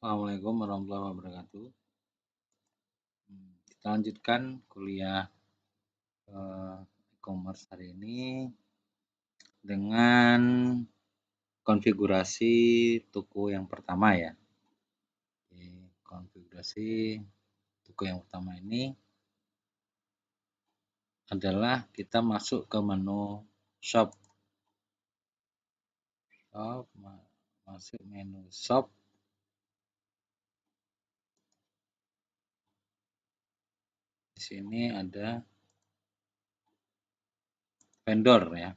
Assalamualaikum warahmatullahi wabarakatuh. Kita lanjutkan kuliah e-commerce hari ini dengan konfigurasi toko yang pertama ya. Konfigurasi toko yang pertama ini adalah kita masuk ke menu shop. Masuk menu shop. Di sini ada vendor ya.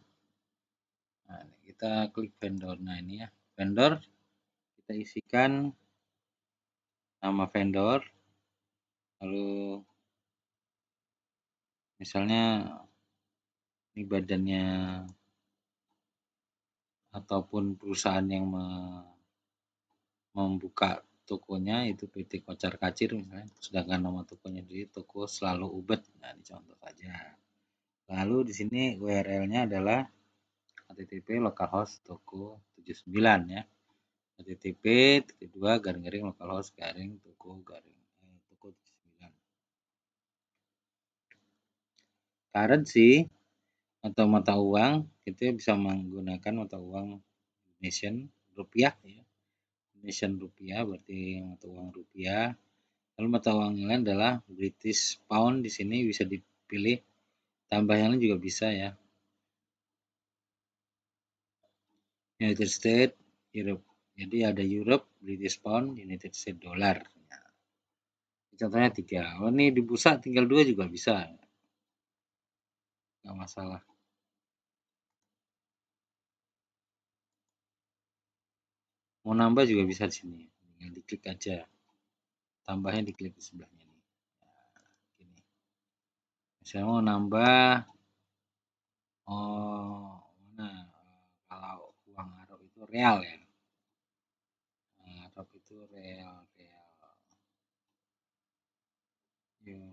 Nah, kita klik vendor. Nah, ini ya, vendor. Kita isikan nama vendor, lalu misalnya ini badannya ataupun perusahaan yang membuka tokonya itu PT Kocar Kacir misalnya, sedangkan nama tokonya di toko Selalu Ubed. Nah, ini contoh saja. Lalu di sini URL-nya adalah http localhost toko 79 ya. http://localhost/toko-toko79. Currency atau mata uang itu bisa menggunakan mata uang Indonesian rupiah ya. Indonesian rupiah berarti mata uang rupiah. Lalu mata uang yang lain adalah British pound. Di sini bisa dipilih, tambah yang lain juga bisa ya. United States, Europe. Jadi ada Europe, British pound, United States dollar. Nah, contohnya 3. Oh, ini di bursa tinggal 2 juga bisa. Nggak masalah. Mau nambah juga bisa di sini. Tinggal diklik aja. Tambahnya diklik di sebelahnya nih. Nah, gini. Misalnya mau nambah mana? Kalau uang Arab itu real ya. Arab itu real. Ya.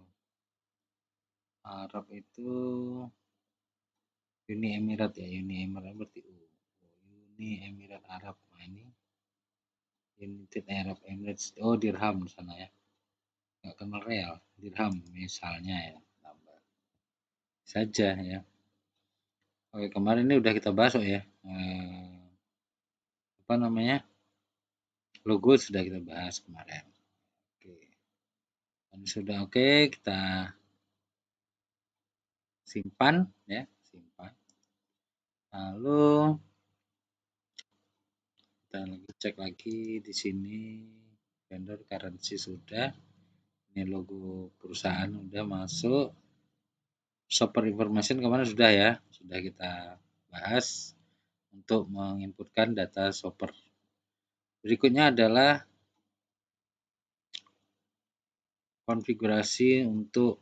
Arab itu Uni Emirat ya. Uni Emirat berarti Uni Emirat Arab. Nah, ini United Arab Emirates. Oh, dirham di sana ya. Nggak kenal real. Dirham misalnya ya. Tambah saja ya. Oke, kemarin ini udah kita bahas ya. Apa namanya? Logo sudah kita bahas kemarin. Oke. Dan sudah oke, kita simpan ya, simpan. Lalu kita cek lagi di sini vendor currency sudah. Ini logo perusahaan udah masuk. Shopper information kemana sudah ya, sudah kita bahas untuk menginputkan data shopper. Berikutnya adalah konfigurasi untuk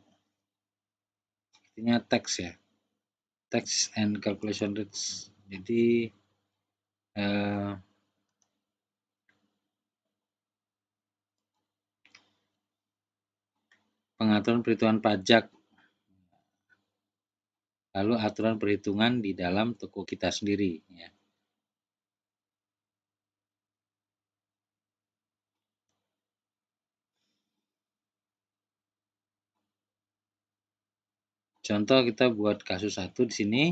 sepertinya teks ya, text and calculation rates. Jadi pengaturan perhitungan pajak, lalu aturan perhitungan di dalam toko kita sendiri ya. Contoh kita buat kasus 1 di sini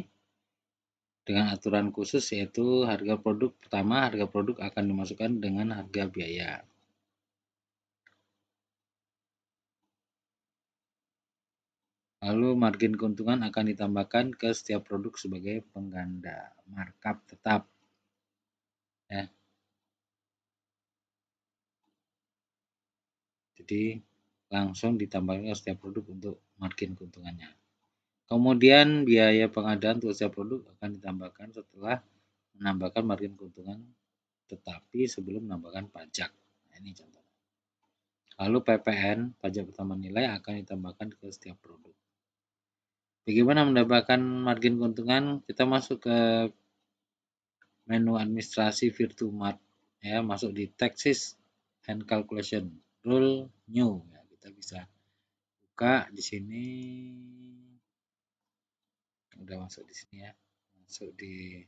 dengan aturan khusus, yaitu harga produk pertama, harga produk akan dimasukkan dengan harga biaya. Lalu margin keuntungan akan ditambahkan ke setiap produk sebagai pengganda markup tetap ya. Jadi langsung ditambahkan ke setiap produk untuk margin keuntungannya. Kemudian biaya pengadaan untuk setiap produk akan ditambahkan setelah menambahkan margin keuntungan, tetapi sebelum menambahkan pajak. Nah, ini contohnya. Lalu PPN, pajak pertama nilai, akan ditambahkan ke setiap produk. Bagaimana mendapatkan margin keuntungan? Kita masuk ke menu administrasi Virtumart ya, masuk di taxes and calculation, rule new ya, kita bisa buka di sini. Udah masuk di sini ya, masuk di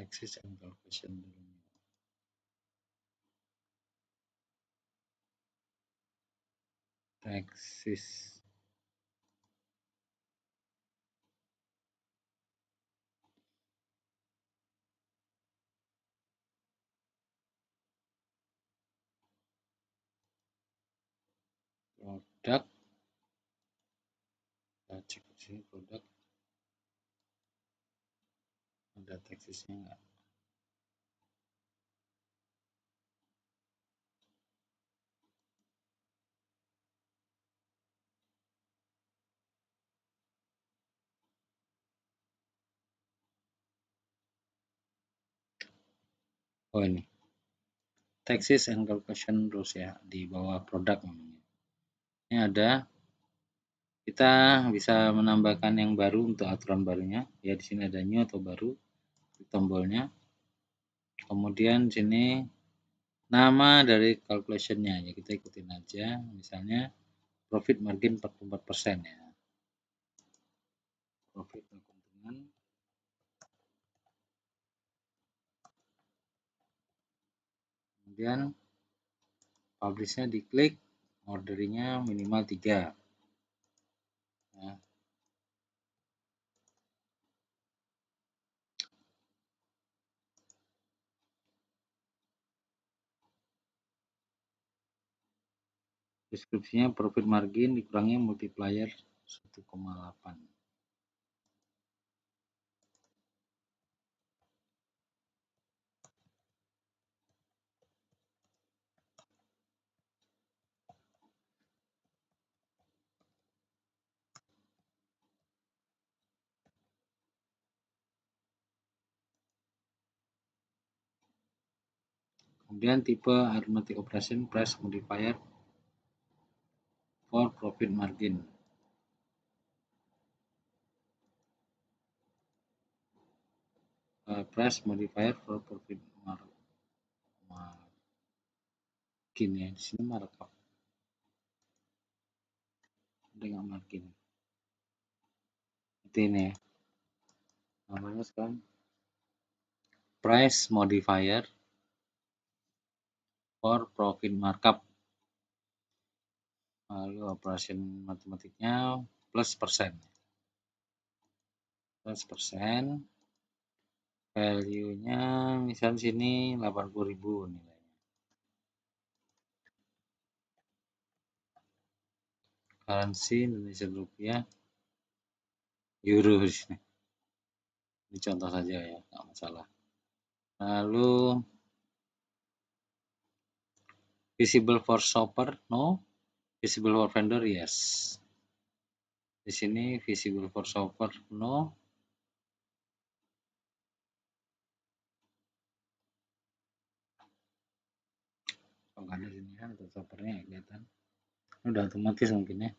taxes and calculation dulu. Taxes. Produk. Kita cek di sini produk. Ada taxesnya enggak? Oh ini. Taxes and calculation rules ya, di bawah produk namanya. Ini ada, kita bisa menambahkan yang baru untuk aturan barunya. Ya di sini ada new atau baru di tombolnya. Kemudian di sini nama dari calculationnya ya, kita ikutin aja. Misalnya profit margin 44% ya. Profit keuntungan. Kemudian publishnya diklik, ordernya minimal 3 ya. Deskripsinya profit margin dikurangi multiplier 1,8. Kemudian tipe arithmetic operation price modifier for profit margin. Price modifier for profit margin ya, di sini markup dengan margin. Itu ini ya. Namanya sekarang price modifier for profit markup. Lalu operation matematiknya plus persen. Plus persen. Value-nya misal sini 80.000 nilainya. Currency Indonesia rupiah, euro di sini. Ini contoh saja ya, nggak masalah. Lalu visible for shopper, no. Visible for vendor, yes. Di sini visible for shopper, no. Kalau nggak ada sini kan untuk shoppernya kelihatan. Ini udah otomatis mungkin ya.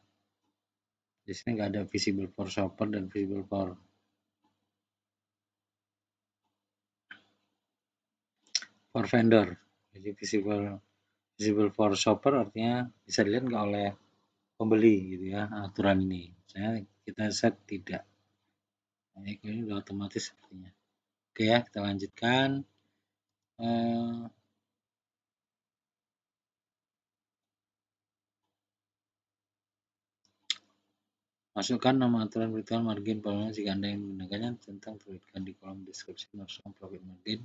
Di sini nggak ada visible for shopper dan visible for vendor. Jadi visible for shopper artinya bisa dilihat nggak oleh pembeli gitu ya aturan ini. Saya kita set tidak. Nah, ini udah otomatis artinya. Oke ya, kita lanjutkan. Masukkan nama aturan perhitungan margin volume jika Anda yang menggunakannya tentang tuliskan di kolom deskripsi masukkan profit margin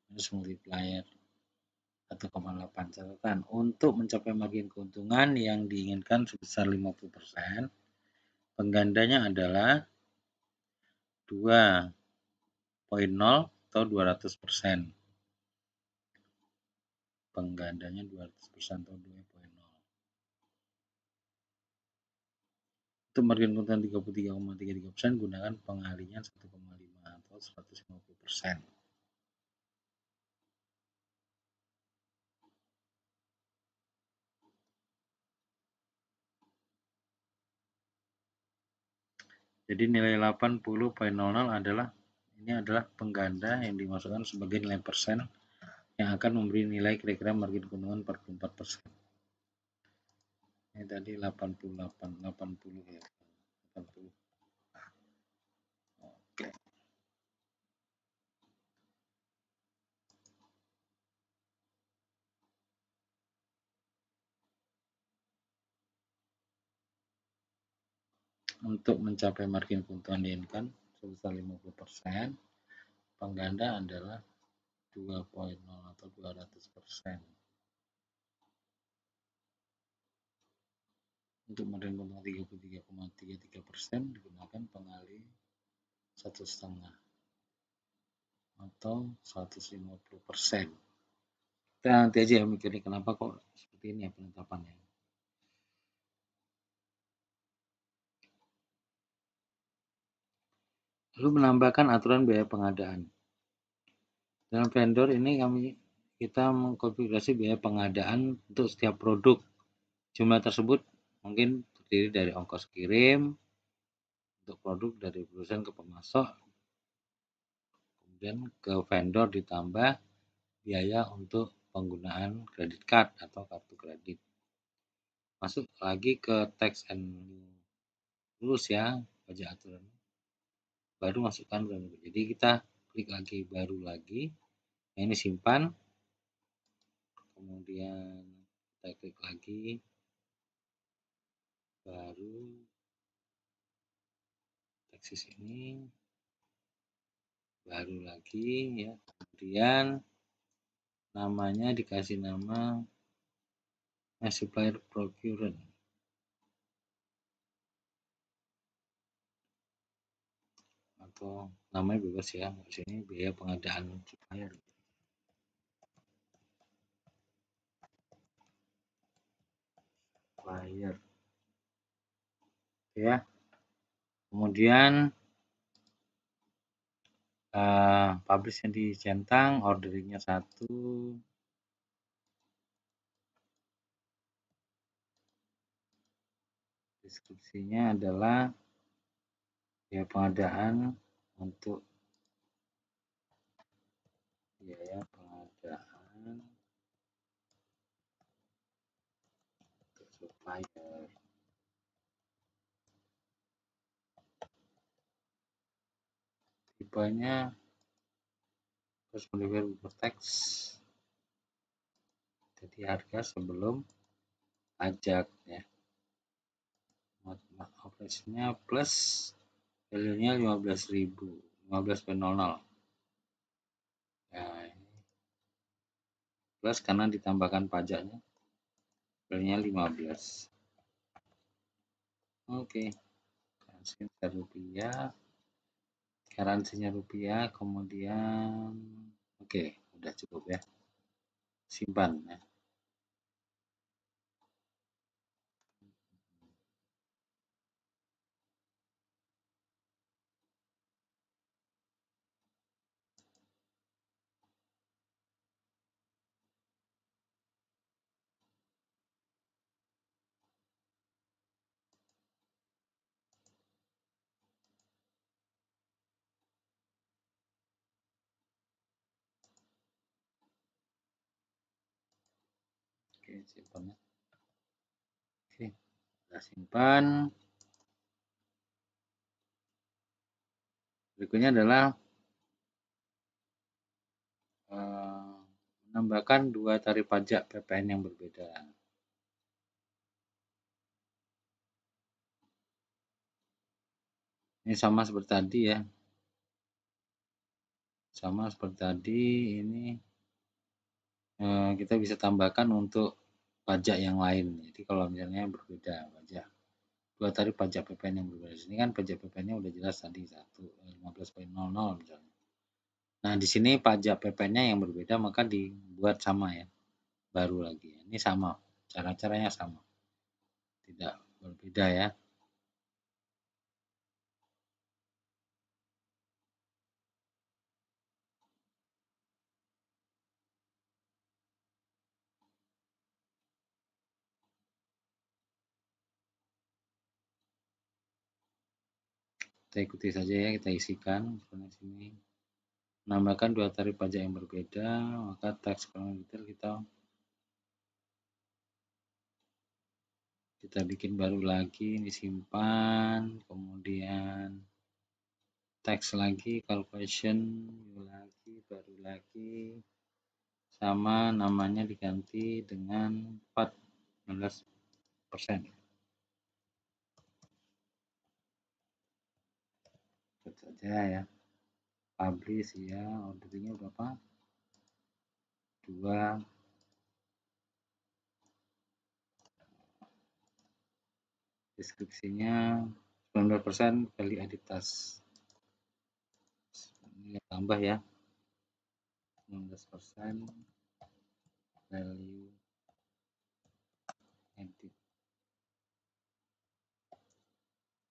minus multiplier 1,8. Catatan, untuk mencapai margin keuntungan yang diinginkan sebesar 50%, penggandanya adalah 2,0 atau 200%. Penggandanya 200% atau 2,0. Untuk margin keuntungan 33,33%, gunakan pengalihan 1,5 atau 150%. Jadi nilai 80,00 adalah pengganda yang dimasukkan sebagai nilai persen yang akan memberi nilai kira-kira margin keuntungan 44%. Ini tadi 80 ya. 80. Oke. Untuk mencapai margin keuntungan diinginkan sebesar 50%, pengganda adalah 2,0 atau 200%. Untuk margin keuntungan 33,33% digunakan pengali 1,5 atau 150%. Kita nanti aja mikirin kenapa kok seperti ini ya penetapannya. Lalu menambahkan aturan biaya pengadaan. Dalam vendor ini kita mengkonfigurasi biaya pengadaan untuk setiap produk. Jumlah tersebut mungkin terdiri dari ongkos kirim untuk produk dari perusahaan ke pemasok, kemudian ke vendor ditambah biaya untuk penggunaan kredit card atau kartu kredit. Masuk lagi ke tax and rules ya, pajak aturan. Baru masukkan produk. Jadi kita klik lagi baru lagi. Nah, ini simpan. Kemudian kita klik lagi baru teks ini baru lagi ya. Kemudian namanya dikasih nama supplier procurement atau namanya bebas ya, maksudnya biaya pengadaan supplier ya. Kemudian publishnya dicentang, orderingnya 1, deskripsinya adalah biaya pengadaan untuk biaya pengadaan untuk supplier. Tipenya harus melihat teks, jadi harga sebelum pajak ya. Operasinya plus value-nya 15.000, 15.00. Nah, ini plus karena ditambahkan pajaknya value-nya 15. Oke. Garansinya rupiah, kemudian oke, udah cukup ya. Simpan ya. Oke, simpan ya. Oke, udah simpan. Berikutnya adalah menambahkan 2 tarif pajak PPN yang berbeda. Ini sama seperti tadi ya. Sama seperti tadi, ini kita bisa tambahkan untuk pajak yang lain. Jadi kalau misalnya berbeda pajak, 2 tarif pajak PPN yang berbeda. Di sini kan pajak PPN-nya udah jelas tadi 15.00 misalnya. Nah, di sini pajak PPN-nya yang berbeda maka dibuat sama ya. Baru lagi. Ini sama, cara-caranya sama. Tidak berbeda ya. Kita ikuti saja ya, kita isikan sebenarnya sini. Menambahkan 2 tarif pajak yang berbeda, maka tax detail kita bikin baru lagi, ini simpan, kemudian tax lagi, calculation lagi, baru lagi, sama namanya diganti dengan 14%. saja ya. Publish ya, ordernya berapa? 2. Deskripsinya 19% value added task. Ini tambah ya. 19% value added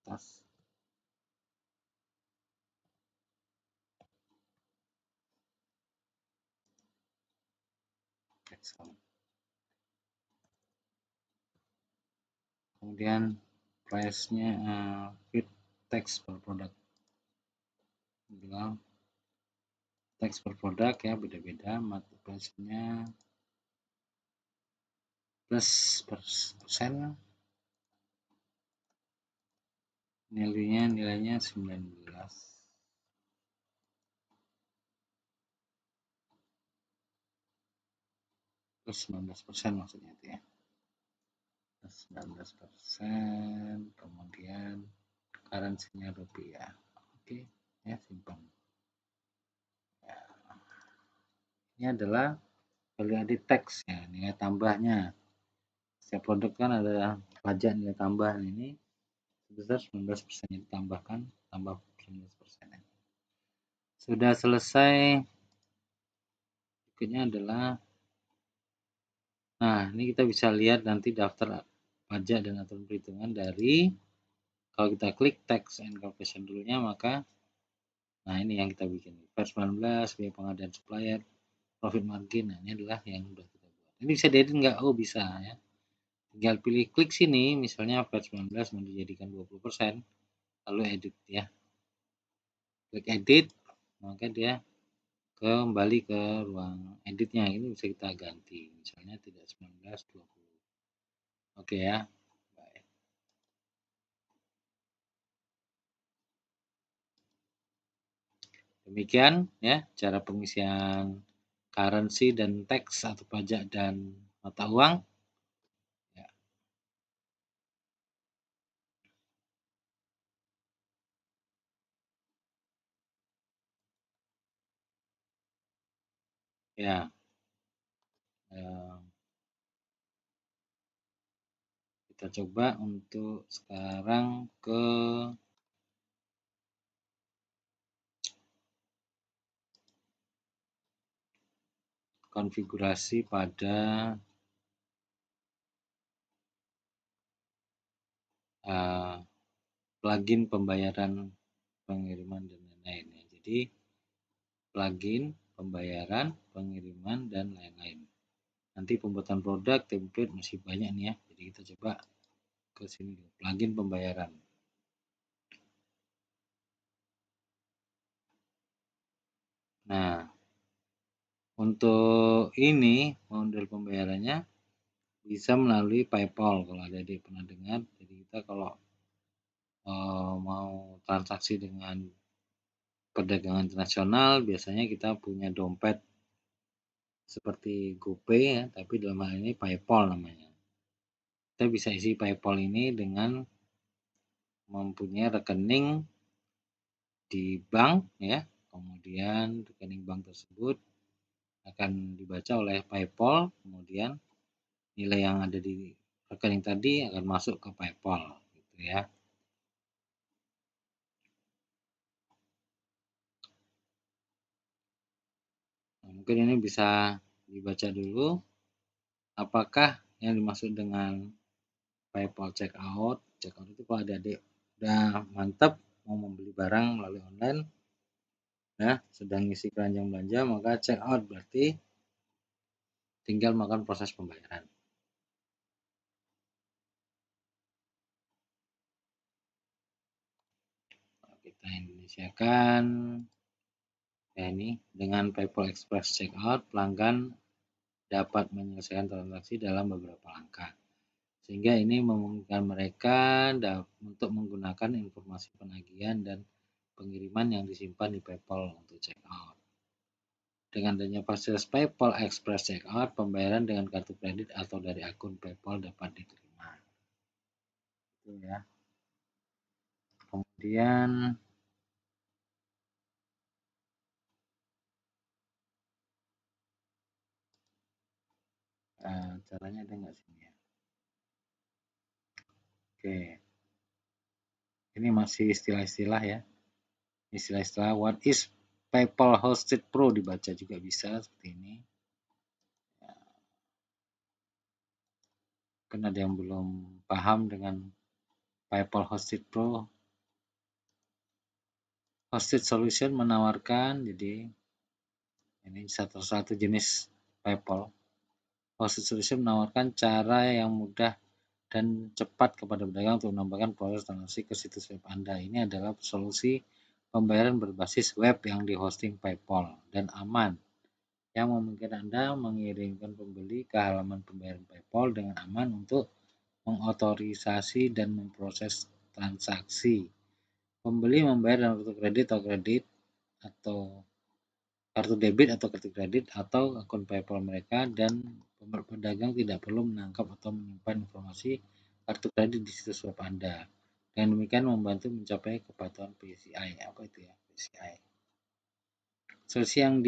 task. Kemudian price-nya fit text per produk. Bilang teks per produk ya beda-beda, multiplication-nya plus persen, nilainya 19 plus 19% maksudnya itu ya, plus 19%, kemudian currency-nya rupiah. Oke ya, simpan ya. Ini adalah value added tax ya, nilai tambahnya. Setiap produk kan ada pajak nilai tambah, ini sebesar 19% ditambahkan, tambah 19%. Sudah selesai. Berikutnya adalah, nah ini kita bisa lihat nanti daftar pajak dan aturan perhitungan dari, kalau kita klik tax and calculation rule-nya, maka nah ini yang kita bikin, PER 19, biaya pengadaan supplier, profit margin. Nah ini adalah yang sudah kita buat. Ini bisa diedit nggak? Oh bisa ya. Tinggal pilih klik sini, misalnya PER 19 mau dijadikan 20%, lalu edit ya. Klik edit, maka dia kembali ke ruang editnya. Ini bisa kita ganti, misalnya tidak 19, 20. Oke ya. Baik. Demikian ya cara pengisian currency dan tax atau pajak dan mata uang. Ya. Ya. Kita coba untuk sekarang ke konfigurasi pada plugin pembayaran, pengiriman dan lain-lain. Jadi plugin pembayaran, pengiriman dan lain-lain. Nanti pembuatan produk, template masih banyak nih ya. Jadi kita coba ke sini dulu, plugin pembayaran. Nah, untuk ini model pembayarannya bisa melalui PayPal, kalau ada di pernah dengar. Jadi kita kalau mau transaksi dengan perdagangan internasional, biasanya kita punya dompet seperti GoPay ya, tapi dalam hal ini PayPal namanya. Kita bisa isi PayPal ini dengan mempunyai rekening di bank ya, kemudian rekening bank tersebut akan dibaca oleh PayPal, kemudian nilai yang ada di rekening tadi akan masuk ke PayPal gitu ya. Nah, mungkin ini bisa dibaca dulu apakah yang dimaksud dengan PayPal checkout. Checkout itu kalau adik-adik udah mantap mau membeli barang melalui online ya, sedang ngisi keranjang belanja, maka checkout berarti tinggal melakukan proses pembayaran. Kita Indonesiakan ya, ini dengan PayPal Express Checkout pelanggan dapat menyelesaikan transaksi dalam beberapa langkah, sehingga ini memungkinkan mereka untuk menggunakan informasi penagihan dan pengiriman yang disimpan di PayPal untuk checkout. Dengan adanya fasilitas PayPal Express Checkout, pembayaran dengan kartu kredit atau dari akun PayPal dapat diterima. Itu ya. Kemudian caranya ada nggak sini ya? Oke, ini masih istilah-istilah ya. Istilah-istilah what is PayPal Hosted Pro dibaca juga bisa seperti ini. Kan ada yang belum paham dengan PayPal Hosted Pro. Hosted Solution menawarkan, jadi ini satu jenis PayPal. Hosted Solution menawarkan cara yang mudah dan cepat kepada pedagang untuk menambahkan proses transaksi ke situs web Anda. Ini adalah solusi pembayaran berbasis web yang dihosting PayPal dan aman, yang memungkinkan Anda mengirimkan pembeli ke halaman pembayaran PayPal dengan aman untuk mengotorisasi dan memproses transaksi. Pembeli membayar dengan kartu debit atau kartu kredit atau akun PayPal mereka, dan pedagang tidak perlu menangkap atau menyimpan informasi kartu kredit di situs web Anda. Dengan demikian membantu mencapai kepatuhan PCI. Apa itu ya PCI? Solusi yang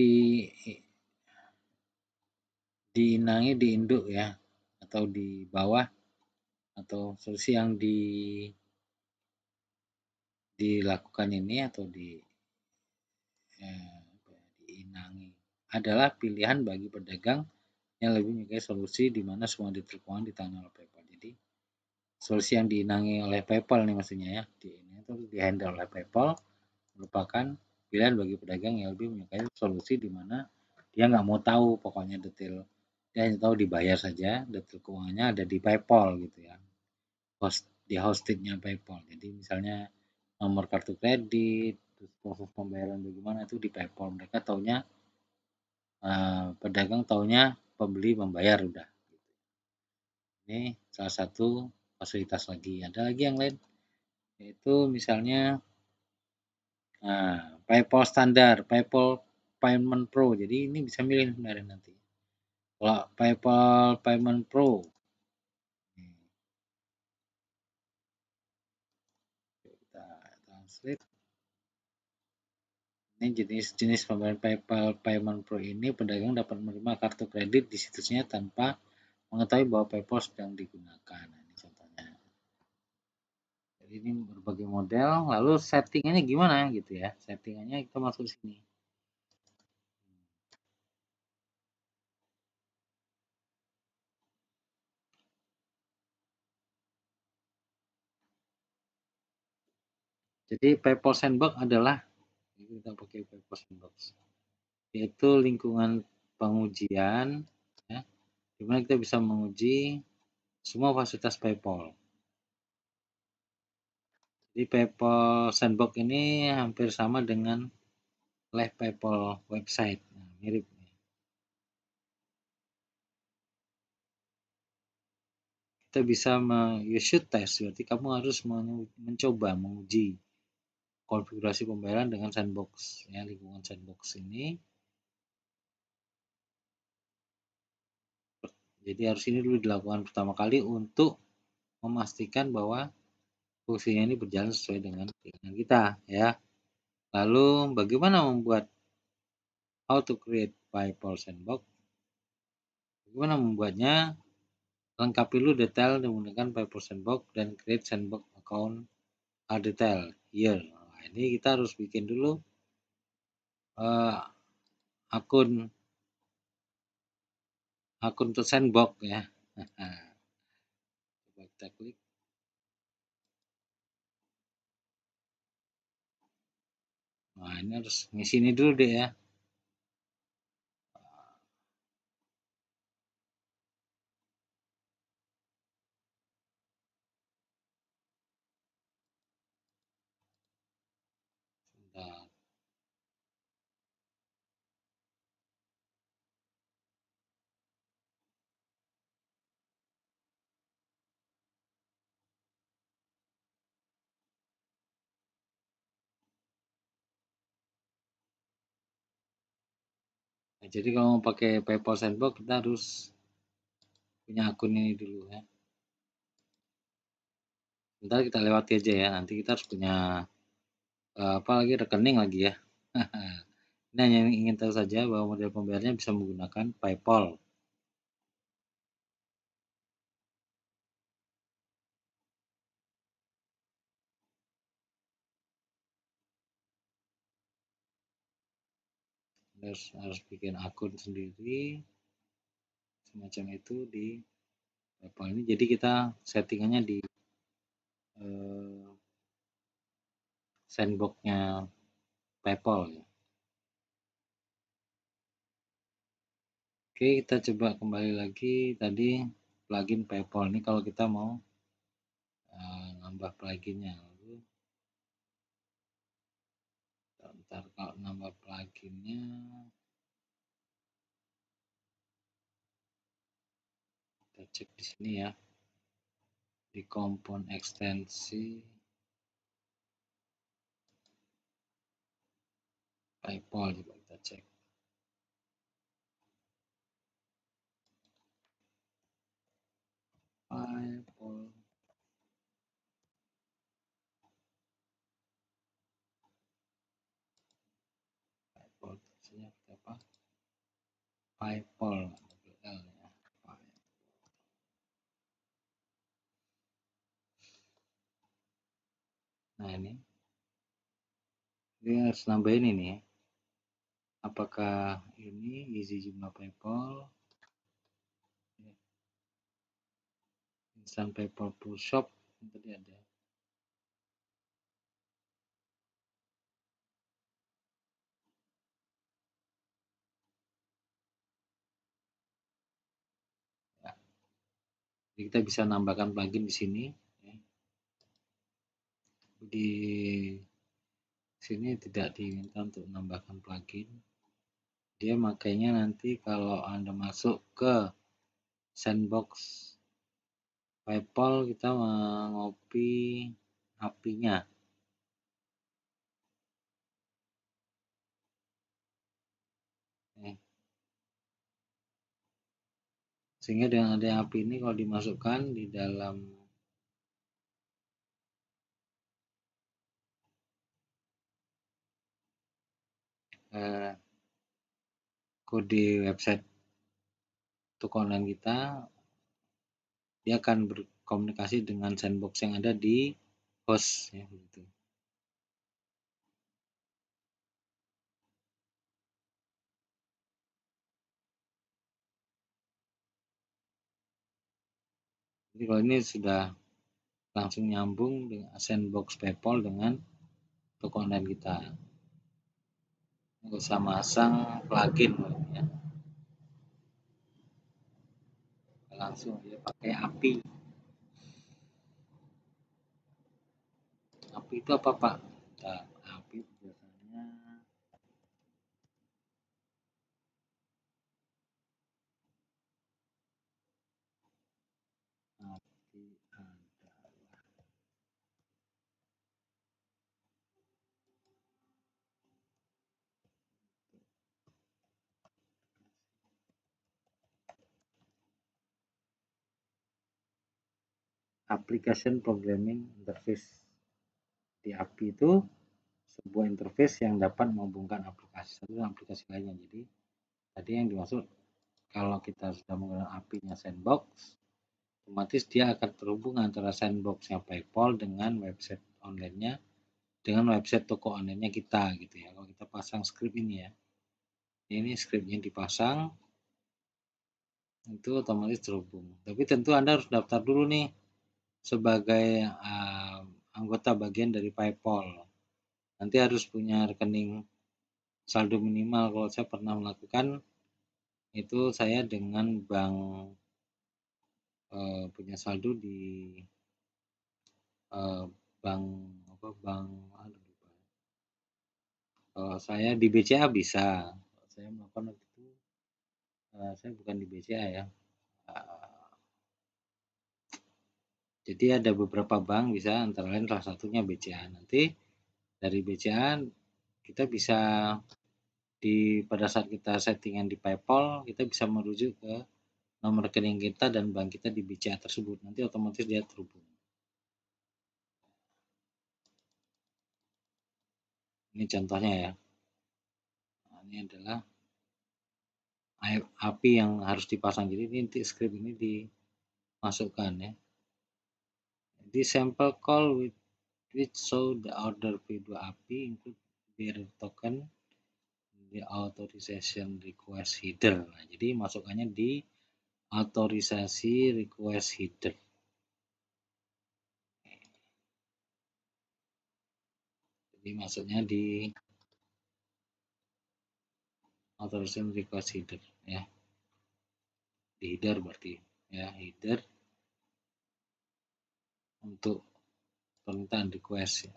diinangi di induk ya, atau di bawah, atau solusi yang dilakukan ini atau diinangi adalah pilihan bagi pedagang yang lebih menyukai solusi di mana semua detail keuangan ditangani oleh PayPal. Jadi solusi yang diinangi oleh PayPal nih maksudnya ya, ini itu dihandle oleh PayPal, merupakan pilihan bagi pedagang yang lebih menyukai solusi di mana dia nggak mau tahu pokoknya detail, dia hanya tahu dibayar saja, detail keuangannya ada di PayPal gitu ya, di hostingnya PayPal. Jadi misalnya nomor kartu kredit, terus proses pembayaran bagaimana itu di PayPal. Mereka taunya pedagang taunya pembeli membayar udah. Ini salah satu fasilitas lagi. Ada lagi yang lain, yaitu misalnya PayPal standar, PayPal Payment Pro. Jadi ini bisa milih sebenarnya nanti. Kalau PayPal Payment Pro, kita translate. Ini jenis pembayaran PayPal Payment Pro ini, pedagang dapat menerima kartu kredit di situsnya tanpa mengetahui bahwa PayPal sedang digunakan. Nah, ini contohnya. Jadi ini berbagai model. Lalu settingannya gimana gitu ya? Settingannya kita masuk sini. Jadi PayPal Sandbox adalah, kita pakai PayPal Sandbox, yaitu lingkungan pengujian ya, di mana kita bisa menguji semua fasilitas PayPal. Jadi PayPal Sandbox ini hampir sama dengan Live PayPal website, nah, mirip. Kita bisa you should test, berarti kamu harus mencoba menguji konfigurasi pembayaran dengan sandbox ya, lingkungan sandbox ini. Jadi harus ini dulu dilakukan pertama kali untuk memastikan bahwa fungsinya ini berjalan sesuai dengan keinginan kita ya. Lalu bagaimana membuat, how to create PayPal Sandbox? Bagaimana membuatnya? Lengkapi dulu detail menggunakan PayPal Sandbox dan create sandbox account are detail here. Nah, ini kita harus bikin dulu akun untuk sandbox ya. Coba kita klik. Nah, ini harus ngisi ini dulu deh ya. Sebentar. Nah, jadi kalau mau pakai PayPal Sandbox kita harus punya akun ini dulu ya. Bentar kita lewati aja ya. Nanti kita harus punya apa lagi, rekening lagi ya. Ini hanya ingin tahu saja bahwa model pembayarannya bisa menggunakan PayPal. harus bikin akun sendiri semacam itu di PayPal ini. Jadi kita settingannya di sandboxnya PayPal ya. Oke, kita coba kembali lagi tadi plugin PayPal ini kalau kita mau nambah pluginnya. Lalu ntar kalau nambah pluginnya kita cek di sini ya, di kompon ekstensi PayPal, coba kita cek. PayPal tulisannya apa? PayPal ya. Nah ini harus nambahin ini ya. Apakah ini isi jumlah PayPal, instant PayPal full shop tadi ada. Ya. Jadi kita bisa nambahkan plugin di sini. Ya. Di sini tidak diminta untuk menambahkan plugin. Dia makanya nanti kalau Anda masuk ke sandbox PayPal, kita mengopi API-nya. Sehingga dengan adanya API ini kalau dimasukkan di dalam kode website toko online kita, dia akan berkomunikasi dengan sandbox yang ada di host ya begitu. Jadi kalau ini sudah langsung nyambung dengan sandbox PayPal dengan toko online kita. Nggak usah masang plugin ya. Langsung dia pakai API. API itu apa Pak? Nah, API biasanya API adalah Application Programming Interface. Di API itu sebuah interface yang dapat menghubungkan aplikasi satu dengan aplikasi lainnya. Jadi tadi yang dimaksud kalau kita sudah menggunakan API-nya Sandbox, otomatis dia akan terhubung antara Sandbox-nya PayPal dengan website online-nya, dengan website toko online-nya kita gitu ya. Kalau kita pasang script ini ya, ini scriptnya dipasang, itu otomatis terhubung. Tapi tentu Anda harus daftar dulu nih sebagai anggota bagian dari PayPal. Nanti harus punya rekening saldo minimal. Kalau saya pernah melakukan itu, saya dengan bank punya saldo di bank apa, bank saya di BCA bisa. Saya melakukan waktu itu, saya bukan di BCA ya. Jadi ada beberapa bank bisa, antara lain salah satunya BCA. Nanti dari BCA kita bisa pada saat kita settingan di PayPal, kita bisa merujuk ke nomor rekening kita dan bank kita di BCA tersebut. Nanti otomatis dia terhubung. Ini contohnya ya. Nah, ini adalah API yang harus dipasang. Jadi ini script ini dimasukkan ya. Di sample call which show the order P2 API include bearer token di authorization request header. Nah, jadi masukkannya di autorisasi request header. Jadi masuknya di authorization request header ya. Di header berarti ya, header untuk permintaan request ya.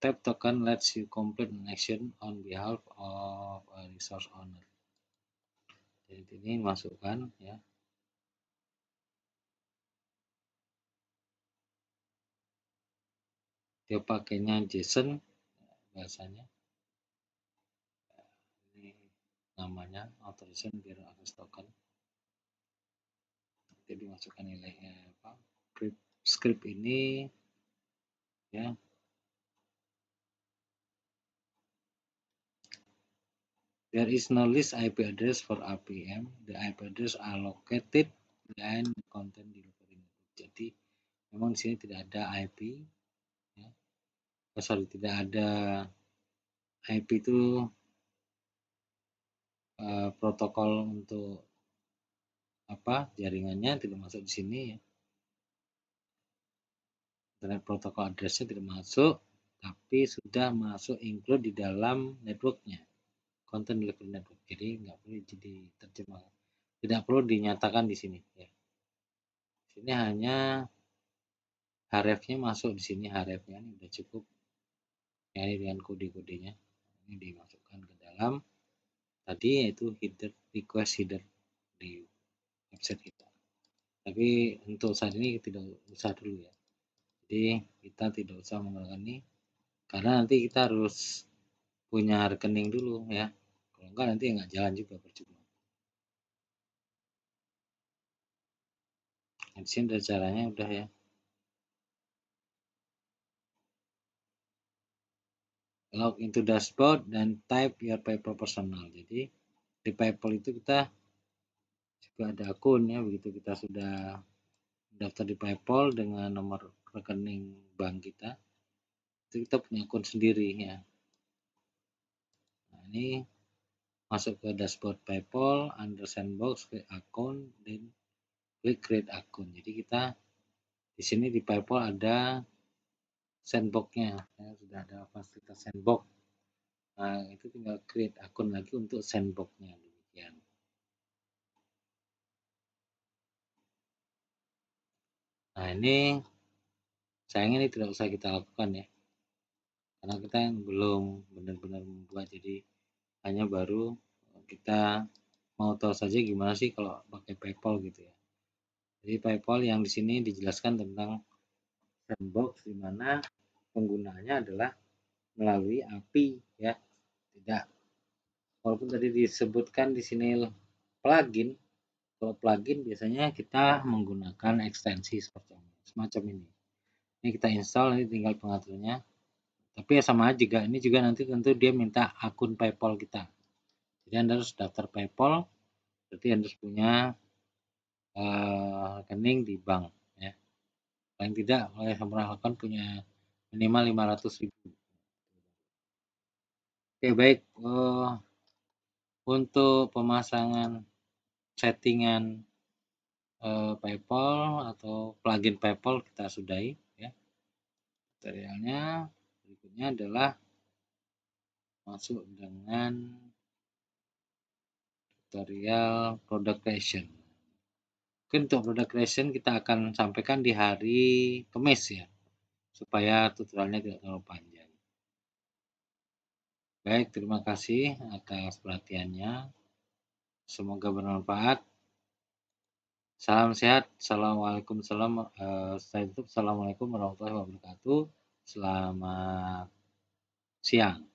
Tab token lets you complete an action on behalf of a resource owner. Jadi ini masukkan ya. Dia pakainya JSON bahasanya. Ini namanya authorization biar access token. Jadi masukkan nilainya apa? Script ini ya. There is no list IP address for APM. The IP address are located behind the content delivery network. Jadi memang di sini tidak ada IP ya. Tidak ada IP itu protokol untuk apa jaringannya tidak masuk di sini ya. Internet protokol addressnya tidak masuk, tapi sudah masuk include di dalam networknya, content delivery network. Jadi nggak perlu jadi terjemah, tidak perlu dinyatakan di sini ya. Di sini hanya href-nya masuk di sini, href-nya ini udah cukup ya, ini dengan kode-kodenya ini dimasukkan ke dalam tadi yaitu header request header di website kita. Tapi untuk saat ini tidak usah dulu ya. Jadi kita tidak usah menggunakan ini karena nanti kita harus punya rekening dulu ya. Kalau enggak nanti nggak jalan juga, percuma. Di sini ada caranya udah ya. Log into dashboard dan type your PayPal personal. Jadi di PayPal itu kita juga ada akun ya, begitu kita sudah daftar di PayPal dengan nomor rekening bank kita, itu kita punya akun sendiri ya. Nah, ini masuk ke dashboard PayPal, under sandbox, klik akun, dan klik create akun. Jadi kita di sini di PayPal ada sandbox-nya ya, sudah ada fasilitas sandbox. Nah, itu tinggal create akun lagi untuk sandbox-nya demikian. Nah, ini sayangnya ini tidak usah kita lakukan ya. Karena kita yang belum benar-benar membuat, jadi hanya baru kita mau tahu saja gimana sih kalau pakai PayPal gitu ya. Jadi PayPal yang di sini dijelaskan tentang sandbox di mana penggunaannya adalah melalui API ya. Tidak, walaupun tadi disebutkan di sini plugin, kalau plugin biasanya kita menggunakan ekstensi semacam ini. Ini kita install, ini tinggal pengaturannya. Tapi ya sama aja, ini juga nanti tentu dia minta akun PayPal kita. Jadi Anda harus daftar PayPal, berarti Anda harus punya rekening di bank ya. Paling tidak oleh melakukan punya minimal 500.000. Oke baik, untuk pemasangan settingan PayPal atau plugin PayPal kita sudahi ya. Tutorialnya berikutnya adalah masuk dengan tutorial product creation. Mungkin untuk product creation kita akan sampaikan di hari Kamis ya, supaya tutorialnya tidak terlalu panjang. Baik, terima kasih atas perhatiannya. Semoga bermanfaat. Salam sehat. Assalamualaikum warahmatullahi wabarakatuh. Selamat siang.